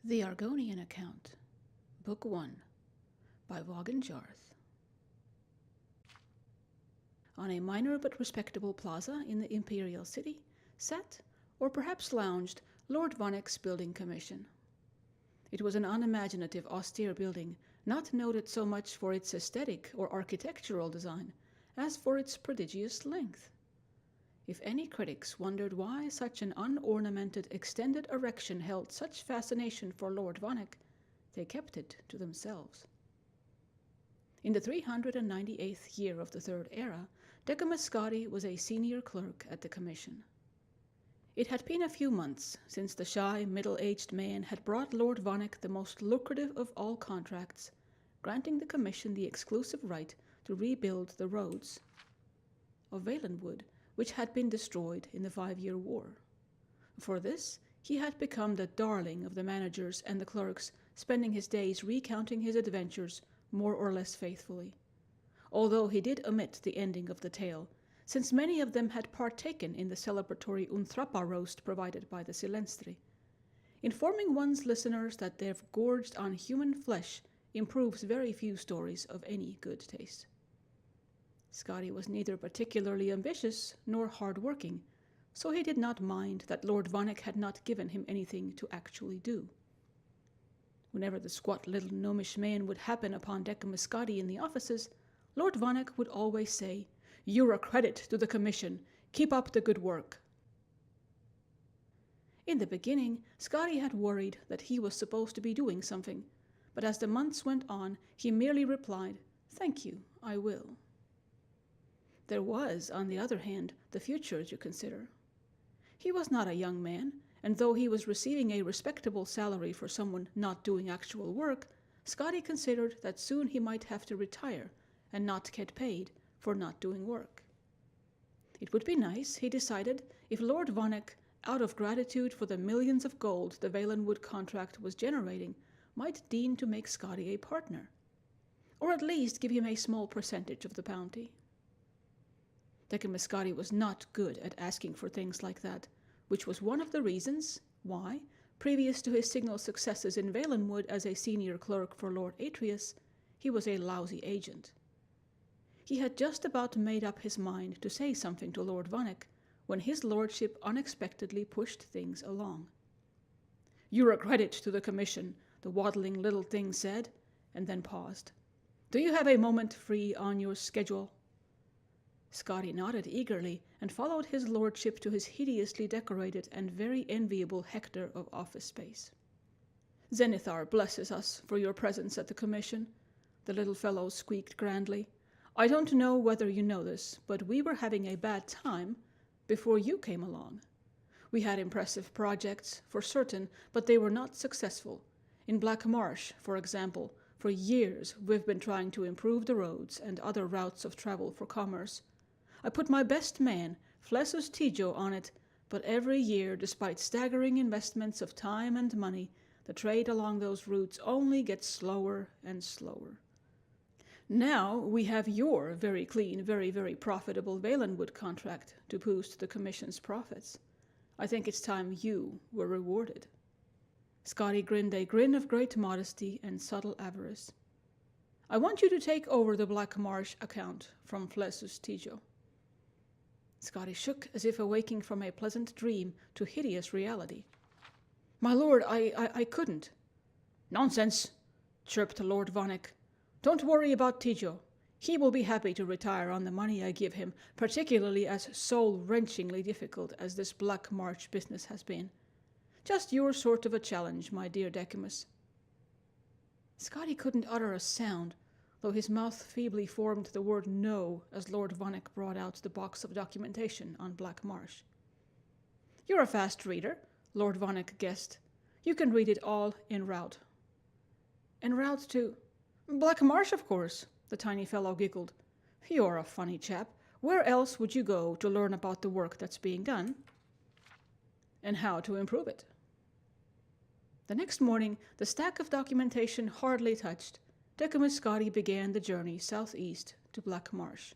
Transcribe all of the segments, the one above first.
The Argonian Account, Book 1, by Waughin Jarth. On a minor but respectable plaza in the imperial city sat, or perhaps lounged, Lord Vonnick's building commission. It was an unimaginative, austere building, not noted so much for its aesthetic or architectural design as for its prodigious length. If any critics wondered why such an unornamented, extended erection held such fascination for Lord Vonnick, they kept it to themselves. In the 398th year of the Third Era, Decimus Scotti was a senior clerk at the Commission. It had been a few months since the shy, middle-aged man had brought Lord Vonnick the most lucrative of all contracts, granting the Commission the exclusive right to rebuild the roads of Valenwood, which had been destroyed in the 5-year war. For this, he had become the darling of the managers and the clerks, spending his days recounting his adventures more or less faithfully, although he did omit the ending of the tale, since many of them had partaken in the celebratory Unthrappa roast provided by the Silenzri. Informing one's listeners that they've gorged on human flesh improves very few stories of any good taste. Scotti was neither particularly ambitious nor hard-working, so he did not mind that Lord Vonnick had not given him anything to actually do. Whenever the squat little gnomish man would happen upon Decimus Scotti in the offices, Lord Vonnick would always say, "You're a credit to the Commission. Keep up the good work." In the beginning, Scotti had worried that he was supposed to be doing something, but as the months went on, he merely replied, "Thank you, I will." There was, on the other hand, the future to consider. He was not a young man, and though he was receiving a respectable salary for someone not doing actual work, Scotti considered that soon he might have to retire and not get paid for not doing work. It would be nice, he decided, if Lord Vonnick, out of gratitude for the millions of gold the Valenwood contract was generating, might deign to make Scotti a partner, or at least give him a small percentage of the bounty. Decimus Scotti was not good at asking for things like that, which was one of the reasons why, previous to his signal successes in Valenwood as a senior clerk for Lord Atreus, he was a lousy agent. He had just about made up his mind to say something to Lord Vonnick when his lordship unexpectedly pushed things along. "You're a credit to the Commission," the waddling little thing said, and then paused. "Do you have a moment free on your schedule?" Scotti nodded eagerly and followed his lordship to his hideously decorated and very enviable hectare of office space. "Zenithar blesses us for your presence at the Commission," the little fellow squeaked grandly. "I don't know whether you know this, but we were having a bad time before you came along. We had impressive projects, for certain, but they were not successful. In Black Marsh, for example, for years we've been trying to improve the roads and other routes of travel for commerce. I put my best man, Flessus Tijo, on it, but every year, despite staggering investments of time and money, the trade along those routes only gets slower and slower. Now we have your very clean, very, very profitable Valenwood contract to boost the Commission's profits. I think it's time you were rewarded." Scotti grinned a grin of great modesty and subtle avarice. "I want you to take over the Black Marsh account from Flessus Tijo." Scotti shook as if awaking from a pleasant dream to hideous reality. "My lord, I couldn't." "Nonsense," chirped Lord Vonnick. "Don't worry about Tijo. He will be happy to retire on the money I give him, particularly as soul-wrenchingly difficult as this Black Marsh business has been. Just your sort of a challenge, my dear Decimus." Scotti couldn't utter a sound, though his mouth feebly formed the word "no" as Lord Vonnick brought out the box of documentation on Black Marsh. "You're a fast reader," Lord Vonnick guessed. "You can read it all en route." "En route to Black Marsh, of course," the tiny fellow giggled. "You're a funny chap. Where else would you go to learn about the work that's being done and how to improve it?" The next morning, the stack of documentation hardly touched, Decimus Scotti began the journey southeast to Black Marsh.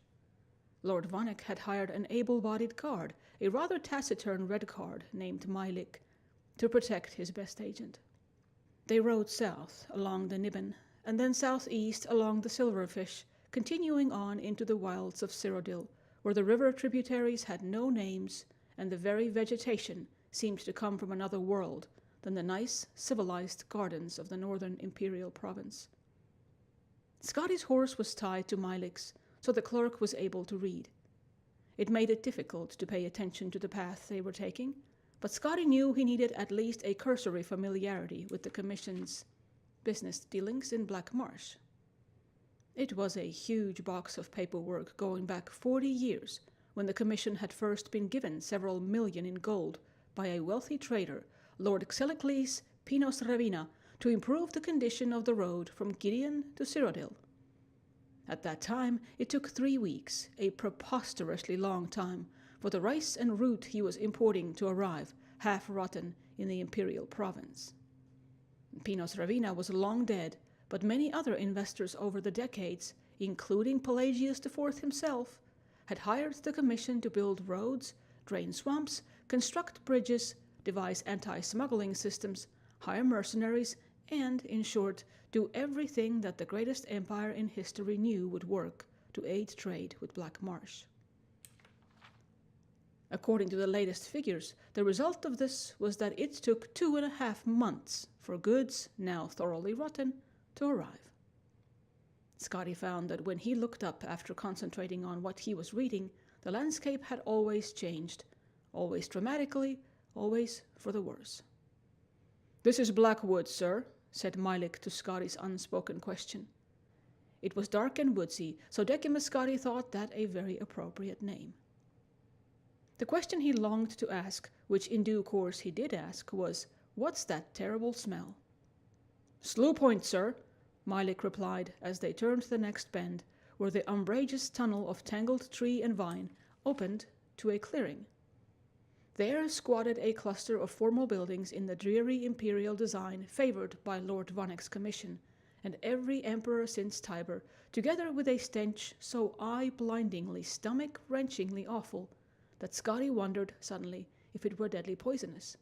Lord Vonnick had hired an able-bodied guard, a rather taciturn red guard named Mylik, to protect his best agent. They rowed south along the Niben, and then southeast along the Silverfish, continuing on into the wilds of Cyrodiil, where the river tributaries had no names, and the very vegetation seemed to come from another world than the nice, civilized gardens of the northern imperial province. Scotty's horse was tied to Mylick's, so the clerk was able to read. It made it difficult to pay attention to the path they were taking, but Scotty knew he needed at least a cursory familiarity with the Commission's business dealings in Black Marsh. It was a huge box of paperwork going back 40 years, when the Commission had first been given several million in gold by a wealthy trader, Lord Xelicles Pinos Ravina, to improve the condition of the road from Gideon to Cyrodiil. At that time, it took 3 weeks, a preposterously long time, for the rice and root he was importing to arrive, half-rotten, in the imperial province. Pinos Ravina was long dead, but many other investors over the decades, including Pelagius IV himself, had hired the Commission to build roads, drain swamps, construct bridges, devise anti-smuggling systems, hire mercenaries, and, in short, do everything that the greatest empire in history knew would work to aid trade with Black Marsh. According to the latest figures, the result of this was that it took 2.5 months for goods, now thoroughly rotten, to arrive. Scotty found that when he looked up after concentrating on what he was reading, the landscape had always changed, always dramatically, always for the worse. "This is Blackwood, sir," said Mylick to Scotty's unspoken question. It was dark and woodsy, so Decimus Scotty thought that a very appropriate name. The question he longed to ask, which in due course he did ask, was, "What's that terrible smell?" "Slough Point, sir," Mylick replied as they turned the next bend, where the umbrageous tunnel of tangled tree and vine opened to a clearing. There squatted a cluster of formal buildings in the dreary imperial design favored by Lord Vonneck's commission, and every emperor since Tiber, together with a stench so eye-blindingly, stomach-wrenchingly awful that Scotty wondered suddenly if it were deadly poisonous.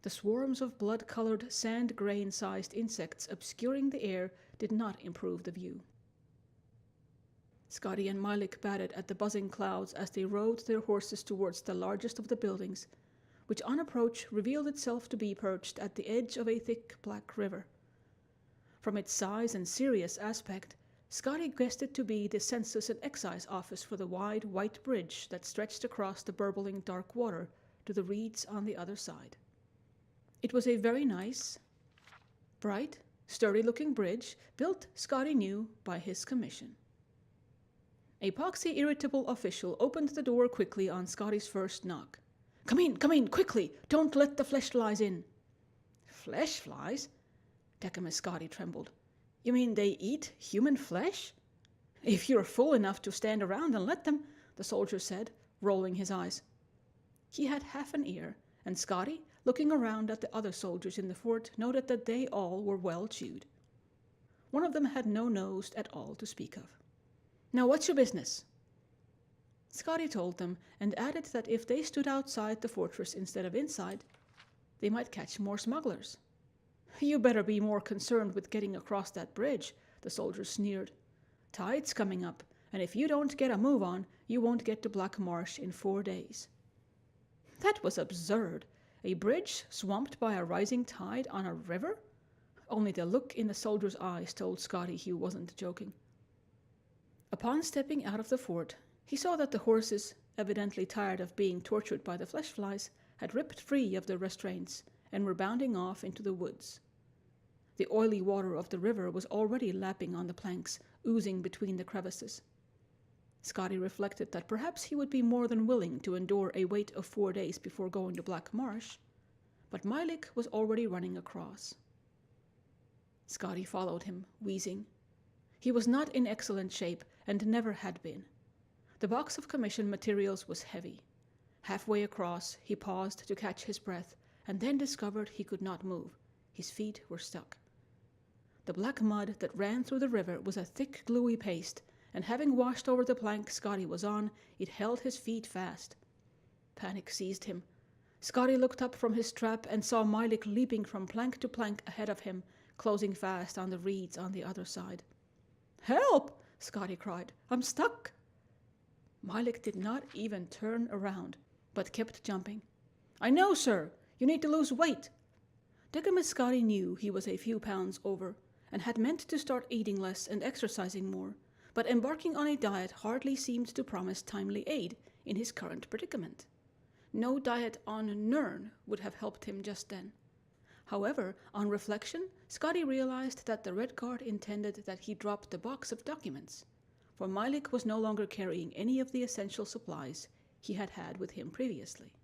The swarms of blood-colored, sand-grain-sized insects obscuring the air did not improve the view. Scotty and Mylick batted at the buzzing clouds as they rode their horses towards the largest of the buildings, which on approach revealed itself to be perched at the edge of a thick black river. From its size and serious aspect, Scotty guessed it to be the Census and Excise Office for the wide white bridge that stretched across the burbling dark water to the reeds on the other side. It was a very nice, bright, sturdy-looking bridge, built, Scotty knew, by his commission. A poxy, irritable official opened the door quickly on Scotty's first knock. Come in, quickly! Don't let the flesh flies in." "Flesh flies?" Decimus Scotty trembled. "You mean they eat human flesh?" "If you're fool enough to stand around and let them," the soldier said, rolling his eyes. He had half an ear, and Scotty, looking around at the other soldiers in the fort, noted that they all were well chewed. One of them had no nose at all to speak of. "Now what's your business?" Scotty told them, and added that if they stood outside the fortress instead of inside, they might catch more smugglers. "You better be more concerned with getting across that bridge," the soldier sneered. "Tide's coming up, and if you don't get a move on, you won't get to Black Marsh in 4 days." That was absurd. A bridge swamped by a rising tide on a river? Only the look in the soldier's eyes told Scotty he wasn't joking. Upon stepping out of the fort, he saw that the horses, evidently tired of being tortured by the flesh flies, had ripped free of their restraints and were bounding off into the woods. The oily water of the river was already lapping on the planks, oozing between the crevices. Scotty reflected that perhaps he would be more than willing to endure a wait of 4 days before going to Black Marsh, but Mylick was already running across. Scotty followed him, wheezing. He was not in excellent shape, and never had been. The box of commission materials was heavy. Halfway across, he paused to catch his breath, and then discovered he could not move. His feet were stuck. The black mud that ran through the river was a thick, gluey paste, and having washed over the plank Scotty was on, it held his feet fast. Panic seized him. Scotty looked up from his trap and saw Mylik leaping from plank to plank ahead of him, closing fast on the reeds on the other side. "Help!" Scotty cried. "I'm stuck!" Mylik did not even turn around, but kept jumping. "I know, sir. You need to lose weight." Decumus Scotty knew he was a few pounds over, and had meant to start eating less and exercising more, but embarking on a diet hardly seemed to promise timely aid in his current predicament. No diet on Nirn would have helped him just then. However, on reflection, Scotty realized that the Red Guard intended that he drop the box of documents, for Mylik was no longer carrying any of the essential supplies he had had with him previously.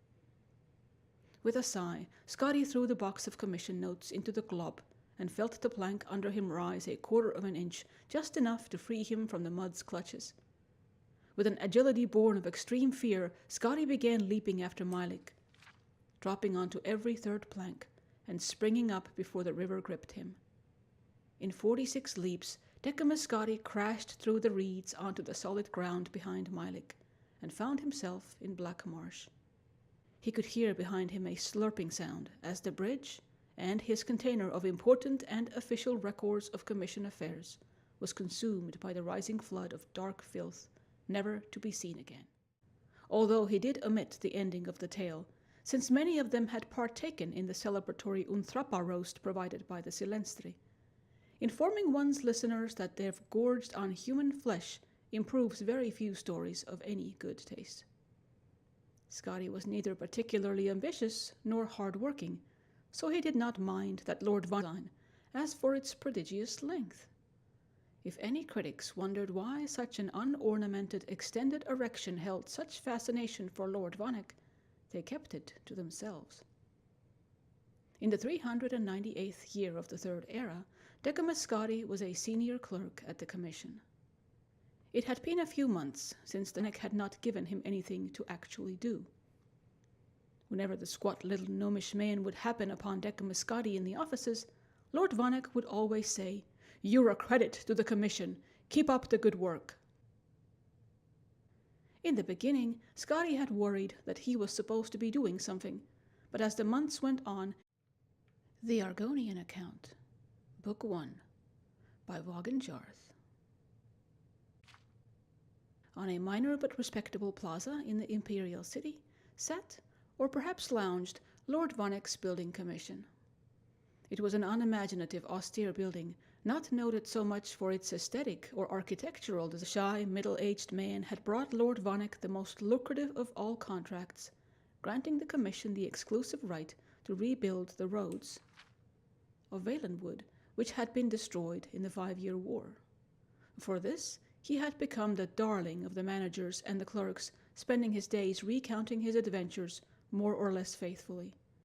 With a sigh, Scotty threw the box of commission notes into the glob and felt the plank under him rise a quarter of an inch, just enough to free him from the mud's clutches. With an agility born of extreme fear, Scotty began leaping after Mylik, dropping onto every third plank and springing up before the river gripped him. In 46 leaps, Decumus Scotty crashed through the reeds onto the solid ground behind Mylik and found himself in Black Marsh. He could hear behind him a slurping sound as the bridge and his container of important and official records of commission affairs was consumed by the rising flood of dark filth, never to be seen again. Although he did omit the ending of the tale, since many of them had partaken in the celebratory Unthrappa roast provided by the Silenstre. Informing one's listeners that they've gorged on human flesh improves very few stories of any good taste. Scotty was neither particularly ambitious nor hard-working, so he did not mind that Lord Vaughin, as for its prodigious length. If any critics wondered why such an unornamented extended erection held such fascination for Lord Vaughin, they kept it to themselves. In the 398th year of the Third Era, Decumus Scotty was a senior clerk at the Commission. It had been a few months since the neck had not given him anything to actually do. Whenever the squat little gnomish man would happen upon Decumus Scotty in the offices, Lord Vaughin would always say, "You're a credit to the Commission. Keep up the good work." In the beginning, Scotty had worried that he was supposed to be doing something, but as the months went on, The Argonian Account, Book 1, by Waughin Jarth. On a minor but respectable plaza in the imperial city sat, or perhaps lounged, Lord Vonnek's building commission. It was an unimaginative, austere building, not noted so much for its aesthetic or architectural that the shy, middle-aged man had brought Lord Vonnek the most lucrative of all contracts, granting the commission the exclusive right to rebuild the roads of Valenwood, which had been destroyed in the 5-year war. For this, he had become the darling of the managers and the clerks, spending his days recounting his adventures more or less faithfully.